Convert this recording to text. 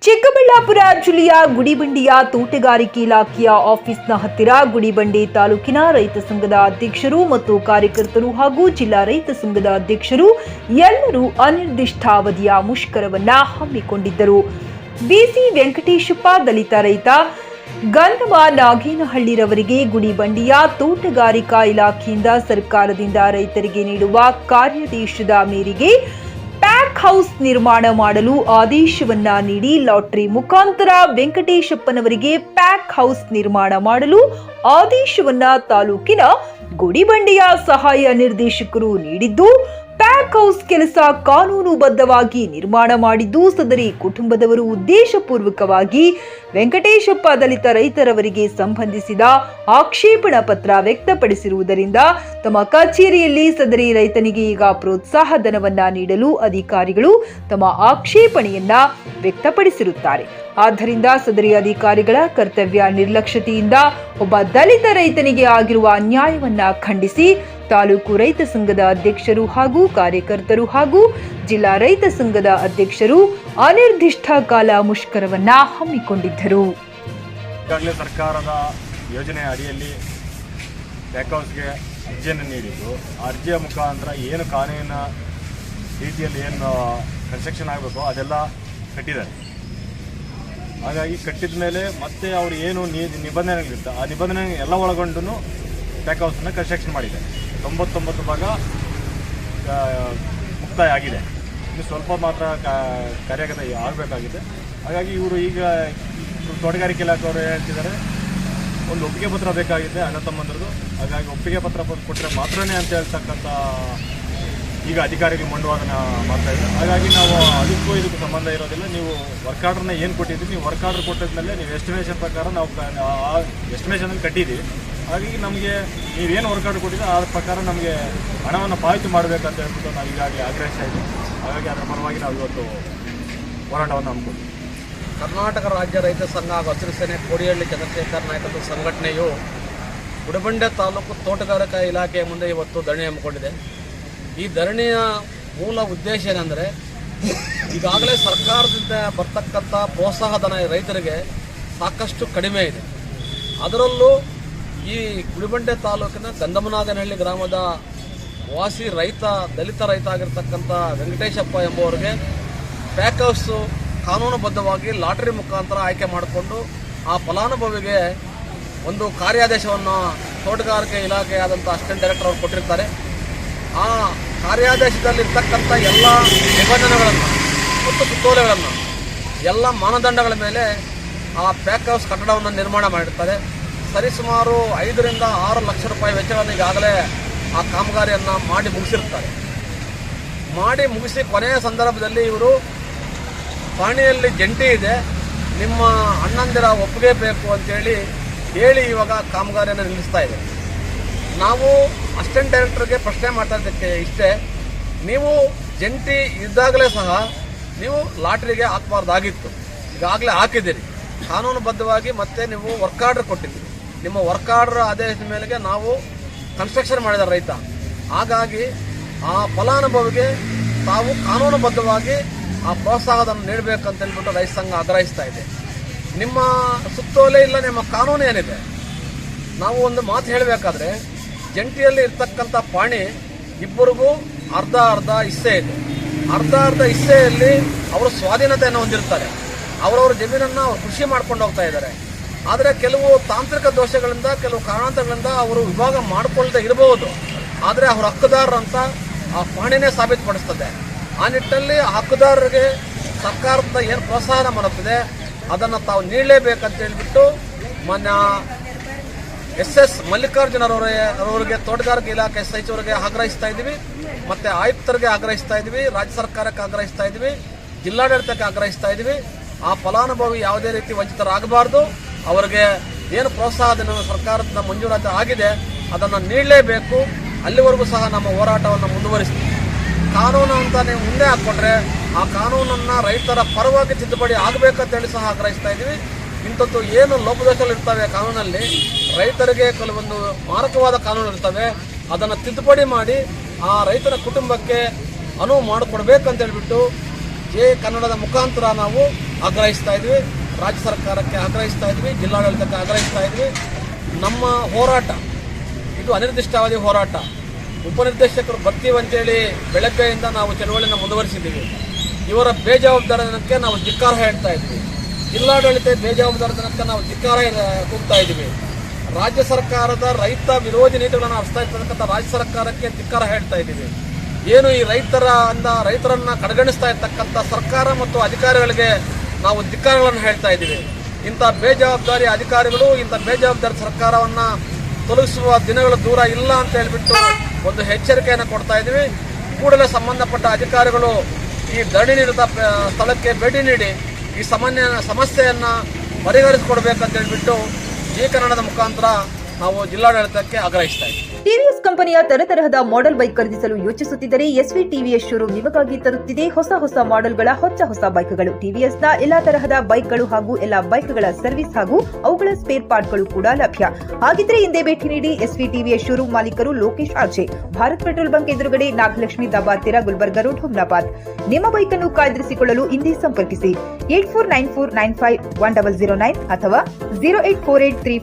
ಚಿಕ್ಕಬಳ್ಳಾಪುರ ಜಿಲ್ಲೆಯ ಗುಡಿಬಂಡೆಯ ತೋಟಗಾರಿಕೆ ಇಲಾಖೆಯ ಆಫೀಸ್ನ ಹತ್ತಿರ ಗುಡಿಬಂಡೆ ತಾಲೂಕಿನ ರೈತ ಸಂಘದ ಅಧ್ಯಕ್ಷರು ಮತ್ತು ಕಾರ್ಯಕರ್ತರು ಹಾಗೂ ಜಿಲ್ಲಾ ರೈತ ಸಂಘದ ಅಧ್ಯಕ್ಷರು ಎಲ್ಲರೂ ಅನಿರ್ದಿಷ್ಟಾವಧಿಯ ಮುಷ್ಕರವನ್ನ ಹಮ್ಮಿಕೊಂಡಿದ್ದರು. ಬಿಸಿ ವೆಂಕಟೇಶಪ್ಪ ದಲಿತ ರೈತ ಗಂಧಮ ನಾಗೇನಹಳ್ಳಿರವರಿಗೆ ಗುಡಿಬಂಡೆಯ ತೋಟಗಾರಿಕಾ ಇಲಾಖೆಯಿಂದ ಸರ್ಕಾರದಿಂದ ರೈತರಿಗೆ ನೀಡುವ ಕಾರ್ಯಾದೇಶದ ಮೇರೆಗೆ ಪ್ಯಾಕ್ ಹೌಸ್ ನಿರ್ಮಾಣ ಮಾಡಲು ಆದೇಶವನ್ನ ನೀಡಿ ಲಾಟರಿ ಮುಖಾಂತರ ವೆಂಕಟೇಶಪ್ಪನವರಿಗೆ ಪ್ಯಾಕ್ ಹೌಸ್ ನಿರ್ಮಾಣ ಮಾಡಲು ಆದೇಶವನ್ನ ತಾಲೂಕಿನ ಗುಡಿಬಂಡೆಯ ಸಹಾಯ ನಿರ್ದೇಶಕರು ನೀಡಿದ್ದು, ಪ್ಯಾಕ್ ಹೌಸ್ ಕೆಲಸ ಕಾನೂನುಬದ್ಧವಾಗಿ ನಿರ್ಮಾಣ ಮಾಡಿದ್ದು, ಸದರಿ ಕುಟುಂಬದವರು ಉದ್ದೇಶಪೂರ್ವಕವಾಗಿ ವೆಂಕಟೇಶಪ್ಪ ದಲಿತ ರೈತರವರಿಗೆ ಸಂಬಂಧಿಸಿದ ಆಕ್ಷೇಪಣಾ ಪತ್ರ ವ್ಯಕ್ತಪಡಿಸಿರುವುದರಿಂದ ತಮ್ಮ ಕಚೇರಿಯಲ್ಲಿ ಸದರಿ ರೈತನಿಗೆ ಈಗ ಪ್ರೋತ್ಸಾಹ ಧನವನ್ನ ನೀಡಲು ಅಧಿಕಾರಿಗಳು ತಮ್ಮ ಆಕ್ಷೇಪಣೆಯನ್ನ ವ್ಯಕ್ತಪಡಿಸಿರುತ್ತಾರೆ. ಆದ್ದರಿಂದ ಸದರಿ ಅಧಿಕಾರಿಗಳ ಕರ್ತವ್ಯ ನಿರ್ಲಕ್ಷ್ಯತೆಯಿಂದ ಒಬ್ಬ ದಲಿತ ರೈತನಿಗೆ ಆಗಿರುವ ಅನ್ಯಾಯವನ್ನ ಖಂಡಿಸಿ ತಾಲೂಕು ರೈತ ಸಂಘದ ಅಧ್ಯಕ್ಷರು ಹಾಗೂ ಕಾರ್ಯಕರ್ತರು ಹಾಗೂ ಜಿಲ್ಲಾ ರೈತ ಸಂಘದ ಅಧ್ಯಕ್ಷರು ಅನಿರ್ದಿಷ್ಟ ಕಾಲ ಮುಷ್ಕರವನ್ನ ಹಮ್ಮಿಕೊಂಡಿದ್ದರು. ಈಗಾಗಲೇ ಸರ್ಕಾರದ ಯೋಜನೆ ಅಡಿಯಲ್ಲಿ ಪ್ಯಾಕ್ ಹೌಸ್ಗೆ ಅರ್ಜಿಯನ್ನು ನೀಡಿದ್ದು, ಆ ಅರ್ಜಿಯ ಮುಖಾಂತರ ಏನು ಕಾನೂನಿನ ರೀತಿಯಲ್ಲಿ ಏನು ಕನ್ಸ್ಟ್ರಕ್ಷನ್ ಆಗಬೇಕು ಅದೆಲ್ಲ ಕಟ್ಟಿದ್ದಾರೆ. ಹಾಗಾಗಿ ಕಟ್ಟಿದ ಮೇಲೆ ಮತ್ತೆ ಅವರು ಏನು ನಿಬಂಧನೆಗಳಿರುತ್ತೆ ಆ ನಿಬಂಧನೆ ಎಲ್ಲ ಒಳಗೊಂಡು ಪ್ಯಾಕ್ ಹೌಸನ್ನು ಕನ್ಸ್ಟ್ರಕ್ಷನ್ ಮಾಡಿದ್ದಾರೆ. 99 ಭಾಗ ಮುಕ್ತಾಯ ಆಗಿದೆ, ಇನ್ನು ಸ್ವಲ್ಪ ಮಾತ್ರ ಕಾರ್ಯಗತ ಆಗಬೇಕಾಗಿದೆ. ಹಾಗಾಗಿ ಇವರು ಈಗ ತೋಟಗಾರಿಕೆ ಇಲಾಖೆಯವರು ಹೇಳ್ತಿದ್ದಾರೆ ಒಂದು ಒಪ್ಪಿಗೆ ಪತ್ರ ಬೇಕಾಗಿದೆ ಅಣ್ಣ ತಮ್ಮಂದ್ರದ್ದು. ಹಾಗಾಗಿ ಒಪ್ಪಿಗೆ ಪತ್ರ ಕೊಟ್ಟರೆ ಮಾತ್ರನೇ ಅಂತ ಹೇಳ್ತಕ್ಕಂಥ ಈಗ ಅಧಿಕಾರಿಗಳು ಮಂಡವಾದನ ಮಾಡ್ತಾ ಇದ್ದಾರೆ. ಹಾಗಾಗಿ ನಾವು ಅದಕ್ಕೂ ಇದಕ್ಕೂ ಸಂಬಂಧ ಇರೋದಿಲ್ಲ. ನೀವು ವರ್ಕ್ ಆರ್ಡ್ರನ್ನ ಏನು ಕೊಟ್ಟಿದ್ದೀವಿ, ನೀವು ವರ್ಕ್ ಆರ್ಡ್ರ್ ಕೊಟ್ಟಿದ್ಮೇಲೆ ನೀವು ಎಸ್ಟಿಮೇಷನ್ ಪ್ರಕಾರ ನಾವು ಎಸ್ಟಿಮೇಷನಲ್ಲಿ ಕಟ್ಟಿದ್ದೀವಿ. ಹಾಗಾಗಿ ನಮಗೆ ನೀವೇನು ವರ್ಕ್ ಆರ್ಡರ್ ಕೊಟ್ಟಿದ್ರೆ ಆ ಪ್ರಕಾರ ನಮಗೆ ಹಣವನ್ನು ಪಾವತಿ ಮಾಡಬೇಕಂತ ಹೇಳ್ಬಿಟ್ಟು ನಾವು ಈಗಾಗಲೇ ಆಗ್ರಹಿಸ್ತಾ ಇದ್ದೀವಿ. ಹಾಗಾಗಿ ಅದರ ಪರವಾಗಿ ನಾವು ಇವತ್ತು ಹೋರಾಟವನ್ನು ಹಮ್ಮಿಕೊಂಡಿದ್ದೀವಿ. ಕರ್ನಾಟಕ ರಾಜ್ಯ ರೈತ ಸಂಘ ಹಾಗೂ ಹಸಿರು ಸೇನೆ ಕೋಡಿಹಳ್ಳಿ ಚಂದ್ರಶೇಖರ್ ನಾಯಕತ್ವದ ಸಂಘಟನೆಯು ಗುಡಿಬಂಡೆ ತಾಲೂಕು ತೋಟಗಾರಿಕಾ ಇಲಾಖೆಯ ಮುಂದೆ ಇವತ್ತು ಧರಣಿ ಹಮ್ಮಿಕೊಂಡಿದೆ. ಈ ಧರಣಿಯ ಮೂಲ ಉದ್ದೇಶ ಏನೆಂದರೆ, ಈಗಾಗಲೇ ಸರ್ಕಾರದಿಂದ ಬರ್ತಕ್ಕಂಥ ಪ್ರೋತ್ಸಾಹ ಧನ ರೈತರಿಗೆ ಸಾಕಷ್ಟು ಕಡಿಮೆ ಇದೆ. ಅದರಲ್ಲೂ ಈ ಗುಡಿಬಂಡೆ ತಾಲೂಕಿನ ಗಂಧಮನಾಗನಹಳ್ಳಿ ಗ್ರಾಮದ ವಾಸಿ ದಲಿತ ರೈತ ಆಗಿರ್ತಕ್ಕಂಥ ವೆಂಕಟೇಶಪ್ಪ ಎಂಬುವರಿಗೆ ಪ್ಯಾಕ್ ಹೌಸು ಕಾನೂನುಬದ್ಧವಾಗಿ ಲಾಟರಿ ಮುಖಾಂತರ ಆಯ್ಕೆ ಮಾಡಿಕೊಂಡು ಆ ಫಲಾನುಭವಿಗೆ ಒಂದು ಕಾರ್ಯಾದೇಶವನ್ನು ತೋಟಗಾರಿಕೆ ಇಲಾಖೆಯಾದಂಥ ಅಸಿಸ್ಟೆಂಟ್ ಡೈರೆಕ್ಟರ್ ಅವರು ಕೊಟ್ಟಿರ್ತಾರೆ. ಆ ಕಾರ್ಯಾದೇಶದಲ್ಲಿರ್ತಕ್ಕಂಥ ಎಲ್ಲ ನಿಬಂಧನೆಗಳನ್ನು ಮತ್ತು ಸುತ್ತೋಲೆಗಳನ್ನು ಎಲ್ಲ ಮಾನದಂಡಗಳ ಮೇಲೆ ಆ ಪ್ಯಾಕ್ ಹೌಸ್ ಕಟ್ಟಡವನ್ನು ನಿರ್ಮಾಣ ಮಾಡಿರ್ತಾರೆ. ಸರಿಸುಮಾರು 5 ರಿಂದ 6 ಲಕ್ಷ ರೂಪಾಯಿ ವೆಚ್ಚವನ್ನು ಈಗಾಗಲೇ ಆ ಕಾಮಗಾರಿಯನ್ನು ಮಾಡಿ ಮುಗಿಸಿರ್ತಾರೆ. ಮಾಡಿ ಮುಗಿಸಿ ಕೊನೆಯ ಸಂದರ್ಭದಲ್ಲಿ ಇವರು ಪಾಣಿಯಲ್ಲಿ ಜಂಟಿ ಇದೆ, ನಿಮ್ಮ ಅಣ್ಣಂದಿರ ಒಪ್ಪಿಗೆ ಬೇಕು ಅಂತೇಳಿ ಹೇಳಿ ಇವಾಗ ಕಾಮಗಾರಿಯನ್ನು ನಿಲ್ಲಿಸ್ತಾ ಇದೆ. ನಾವು ಅಸಿಸ್ಟೆಂಟ್ ಡೈರೆಕ್ಟರ್ಗೆ ಪ್ರಶ್ನೆ ಮಾಡ್ತಾ ಇದ್ದಕ್ಕೆ ಇಷ್ಟೇ, ನೀವು ಜಂಟಿ ಇದ್ದಾಗಲೇ ಸಹ ನೀವು ಲಾಟ್ರಿಗೆ ಹಾಕಬಾರ್ದಾಗಿತ್ತು, ಈಗಾಗಲೇ ಹಾಕಿದ್ದೀರಿ ಕಾನೂನುಬದ್ಧವಾಗಿ. ಮತ್ತೆ ನೀವು ವರ್ಕ್ ಆರ್ಡರ್ ಕೊಟ್ಟಿದ್ದೀರಿ, ನಿಮ್ಮ ವರ್ಕ್ ಆರ್ಡರ್ ಆದೇಶದ ಮೇಲೆಗೆ ನಾವು ಕನ್ಸ್ಟ್ರಕ್ಷನ್ ಮಾಡಿದ್ದಾರೆ ರೈತ. ಹಾಗಾಗಿ ಆ ಫಲಾನುಭವಿಗೆ ತಾವು ಕಾನೂನುಬದ್ಧವಾಗಿ ಆ ಪ್ರೋತ್ಸಾಹವನ್ನು ನೀಡಬೇಕಂತ ಹೇಳ್ಬಿಟ್ಟು ರೈತ ಸಂಘ ಆಗ್ರಹಿಸ್ತಾ ಇದೆ. ನಿಮ್ಮ ಸುತ್ತೋಲೆ ಇಲ್ಲ, ನಿಮ್ಮ ಕಾನೂನು ಏನಿದೆ? ನಾವು ಒಂದು ಮಾತು ಹೇಳಬೇಕಾದ್ರೆ, ಜಂಟಿಯಲ್ಲಿ ಇರ್ತಕ್ಕಂಥ ಪಾಣಿ ಇಬ್ಬರಿಗೂ ಅರ್ಧ ಅರ್ಧ ಹಿಸ್ಸೆ ಇದೆ. ಅರ್ಧ ಹಿಸ್ಸೆಯಲ್ಲಿ ಅವರು ಸ್ವಾಧೀನತೆಯನ್ನು ಹೊಂದಿರ್ತಾರೆ. ಅವರವ್ರ ಜಮೀನನ್ನು ಅವ್ರು ಕೃಷಿ ಮಾಡ್ಕೊಂಡು ಹೋಗ್ತಾ ಇದ್ದಾರೆ. ಆದರೆ ಕೆಲವು ತಾಂತ್ರಿಕ ದೋಷಗಳಿಂದ, ಕೆಲವು ಕಾರಣಾಂತರಗಳಿಂದ ಅವರು ವಿಭಾಗ ಮಾಡಿಕೊಳ್ಳದೆ ಇರಬಹುದು. ಆದರೆ ಅವ್ರ ಹಕ್ಕುದಾರರಂತ ಆ ಪಾಣಿನೇ ಸಾಬೀತುಪಡಿಸ್ತದೆ. ಆ ನಿಟ್ಟಲ್ಲಿ ಹಕ್ಕುದಾರರಿಗೆ ಸರ್ಕಾರದಿಂದ ಏನು ಪ್ರೋತ್ಸಾಹನ ಮಾಡುತ್ತದೆ ಅದನ್ನು ತಾವು ನೀಡಲೇಬೇಕಂತ ಹೇಳಿಬಿಟ್ಟು ಮಾನ್ಯ SS ಮಲ್ಲಿಕಾರ್ಜುನರವರಿಗೆ ತೋಟಗಾರಿಕೆ ಇಲಾಖೆ ಸಚಿವರಿಗೆ ಆಗ್ರಹಿಸ್ತಾ ಇದ್ದೀವಿ, ಮತ್ತು ಆಯುಕ್ತರಿಗೆ ಆಗ್ರಹಿಸ್ತಾ ಇದ್ದೀವಿ, ರಾಜ್ಯ ಸರ್ಕಾರಕ್ಕೆ ಆಗ್ರಹಿಸ್ತಾ ಇದ್ದೀವಿ, ಜಿಲ್ಲಾಡಳಿತಕ್ಕೆ ಆಗ್ರಹಿಸ್ತಾ ಇದ್ದೀವಿ. ಆ ಫಲಾನುಭವಿ ಯಾವುದೇ ರೀತಿ ವಂಚಿತರಾಗಬಾರ್ದು. ಅವರಿಗೆ ಏನು ಪ್ರೋತ್ಸಾಹಧನ ಸರ್ಕಾರದಿಂದ ಮಂಜೂರಾತಿ ಆಗಿದೆ ಅದನ್ನು ನೀಡಲೇಬೇಕು. ಅಲ್ಲಿವರೆಗೂ ಸಹ ನಮ್ಮ ಹೋರಾಟವನ್ನು ಮುಂದುವರಿಸ್ತೀವಿ. ಕಾನೂನು ಅಂತ ನೀವು ಮುಂದೆ ಹಾಕ್ಕೊಂಡ್ರೆ ಆ ಕಾನೂನನ್ನು ರೈತರ ಪರವಾಗಿ ತಿದ್ದುಪಡಿ ಆಗಬೇಕಂತೇಳಿ ಸಹ ಆಗ್ರಹಿಸ್ತಾ ಇದ್ದೀವಿ. ಇಂಥದ್ದು ಏನು ಲೋಪದೋಷಗಳು ಇರ್ತವೆ ಕಾನೂನಲ್ಲಿ, ರೈತರಿಗೆ ಕೆಲವೊಂದು ಮಾರಕವಾದ ಕಾನೂನು ಇರ್ತವೆ, ಅದನ್ನು ತಿದ್ದುಪಡಿ ಮಾಡಿ ಆ ರೈತರ ಕುಟುಂಬಕ್ಕೆ ಅನುವು ಮಾಡಿಕೊಡ್ಬೇಕಂತ ಹೇಳ್ಬಿಟ್ಟು ಕನ್ನಡದ ಮುಖಾಂತರ ನಾವು ಆಗ್ರಹಿಸ್ತಾ ಇದ್ವಿ, ರಾಜ್ಯ ಸರ್ಕಾರಕ್ಕೆ ಆಗ್ರಹಿಸ್ತಾ ಇದ್ವಿ, ಜಿಲ್ಲಾಡಳಿತಕ್ಕೆ ಆಗ್ರಹಿಸ್ತಾ ಇದ್ವಿ. ನಮ್ಮ ಹೋರಾಟ ಇದು ಅನಿರ್ದಿಷ್ಟಾವಧಿ ಹೋರಾಟ. ಉಪನಿರ್ದೇಶಕರು ಬರ್ತೀವಿ ಅಂತೇಳಿ ಬೆಳಗ್ಗೆಯಿಂದ ನಾವು ಚಳವಳಿಯನ್ನು ಮುಂದುವರಿಸಿದ್ದೀವಿ. ಇವರ ಬೇಜವಾಬ್ದಾರತನಕ್ಕೆ ನಾವು ಧಿಕ್ಕಾರ ಹೇಳ್ತಾ ಇದ್ವಿ. ಜಿಲ್ಲಾಡಳಿತ ಬೇಜವಾಬ್ದಾರತನಕ್ಕೆ ನಾವು ಧಿಕ್ಕಾರ ಕೂಗ್ತಾ ಇದ್ವಿ. ರಾಜ್ಯ ಸರ್ಕಾರದ ರೈತ ವಿರೋಧಿ ನೀತಿಗಳನ್ನು ಅರ್ಸ್ತಾ ಇರ್ತಕ್ಕಂಥ ರಾಜ್ಯ ಸರ್ಕಾರಕ್ಕೆ ಧಿಕ್ಕಾರ ಹೇಳ್ತಾ ಇದ್ದೀವಿ. ಏನು ಈ ರೈತರನ್ನ ಕಡೆಗಣಿಸ್ತಾ ಇರ್ತಕ್ಕಂಥ ಸರ್ಕಾರ ಮತ್ತು ಅಧಿಕಾರಿಗಳಿಗೆ ನಾವು ಧಿಕ್ಕಾರಗಳನ್ನು ಹೇಳ್ತಾ ಇದ್ದೀವಿ. ಇಂಥ ಬೇಜವಾಬ್ದಾರಿ ಅಧಿಕಾರಿಗಳು, ಇಂಥ ಬೇಜವಾಬ್ದಾರಿ ಸರ್ಕಾರವನ್ನು ತೊಲಗಿಸುವ ದಿನಗಳು ದೂರ ಇಲ್ಲ ಅಂತ ಹೇಳಿಬಿಟ್ಟು ಒಂದು ಎಚ್ಚರಿಕೆಯನ್ನು ಕೊಡ್ತಾ ಇದ್ದೀವಿ. ಕೂಡಲೇ ಸಂಬಂಧಪಟ್ಟ ಅಧಿಕಾರಿಗಳು ಈ ಧರಣಿ ನಿರತ ಸ್ಥಳಕ್ಕೆ ಭೇಟಿ ನೀಡಿ ಈ ಸಮಸ್ಯೆಯನ್ನು ಪರಿಹರಿಸಿಕೊಡ್ಬೇಕಂತ ಹೇಳಿಬಿಟ್ಟು ಈ ಕನ್ನಡದ ಮುಖಾಂತರ ನಾವು ಜಿಲ್ಲಾಡಳಿತಕ್ಕೆ ಆಗ್ರಹಿಸ್ತಾ ಇದ್ದೀವಿ. ಟಿವಿಎಸ್ ಕಂಪನಿಯ ತರತರಹದ ಮಾಡೆಲ್ ಬೈಕ್ ಖರೀದಿಸಲು ಯೋಚಿಸುತ್ತಿದ್ದರೆ ಎಸ್ವಿ ಟಿವಿಎಸ್ ಶೋರೂಮ್ ನಿಮಗಾಗಿ ತರುತ್ತಿದೆ ಹೊಸ ಮಾಡೆಲ್ಗಳ ಹೊಸ ಬೈಕ್ಗಳು. ಟಿವಿಎಸ್ನ ಎಲ್ಲಾ ತರಹದ ಬೈಕ್ಗಳು ಹಾಗೂ ಎಲ್ಲಾ ಬೈಕ್ಗಳ ಸರ್ವಿಸ್ ಹಾಗೂ ಅವುಗಳ ಸ್ಪೇರ್ ಪಾರ್ಟ್ಗಳು ಕೂಡ ಲಭ್ಯ. ಹಾಗಿದ್ರೆ ಹಿಂದೆ ಭೇಟಿ ನೀಡಿ. ಎಸ್ವಿ ಟಿವಿಎಸ್ ಶೋರೂಮ್ ಮಾಲೀಕರು Lokesh RJ, Bharat petrol bunk ಎದುರುಗಡೆ, ನಾಗಲಕ್ಷ್ಮಿ ದಾಬಾ ಹತ್ತಿರ, ಗುಲ್ಬರ್ಗಾ ರೋಡ್, ಹುಮ್ನಾಬಾದ್. ನಿಮ್ಮ ಬೈಕ್ ಅನ್ನು ಕಾಯ್ದಿರಿಸಿಕೊಳ್ಳಲು ಹಿಂದೆ ಸಂಪರ್ಕಿಸಿ 8494951009 ಅಥವಾ 08483